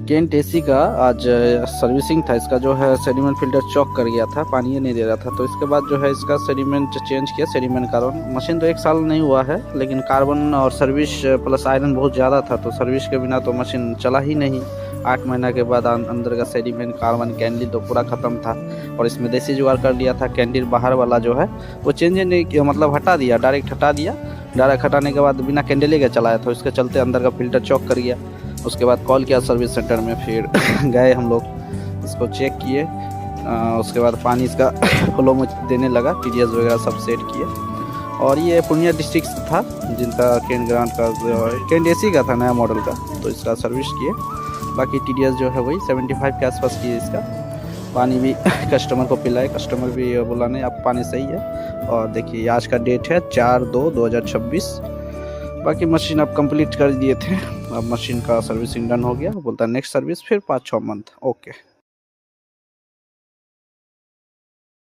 Kent AC का आज servicing था। इसका जो है सेडिमेंट फिल्टर चॉक कर गया था, पानी नहीं दे रहा था, तो इसके बाद जो है इसका सेडिमेंट चेंज किया। सेडिमेंट कार्बन मशीन तो 1 साल नहीं हुआ है, लेकिन कार्बन और सर्विस प्लस आयरन बहुत ज़्यादा था, तो सर्विस के बिना तो मशीन चला ही नहीं। 8 महीना के बाद अंदर का सेडिमेंट कार्बन कैंडिल तो पूरा ख़त्म था, और इसमें देसी जुगाड़ कर लिया था। कैंडिल बाहर वाला जो है वो चेंज नहीं किया, मतलब हटा दिया, डायरेक्ट हटा दिया। डायरेक्ट हटाने के बाद बिना कैंडल के चलाया था, इसके चलते अंदर का फिल्टर चॉक कर गया। उसके बाद कॉल किया सर्विस सेंटर में, फिर गए हम लोग, इसको चेक किए। उसके बाद पानी इसका फ्लो में देने लगा, टीडीएस वगैरह सब सेट किए। और ये पूर्णिया डिस्ट्रिक्ट से था, जिनका केंट ग्रांट का केंट एसी का था, नया मॉडल का, तो इसका सर्विस किए। बाकी टीडीएस जो है वही 75 के आसपास किए इसका। पानी भी कस्टमर को पिलाए, कस्टमर भी बोला नहीं आप पानी सही है। और देखिए आज का डेट है 4/2/2026। बाकी मशीन अब कंप्लीट कर दिए थे, अब मशीन का सर्विसिंग डन हो गया। बोलता है नेक्स्ट सर्विस फिर 5-6 मंथ। ओके।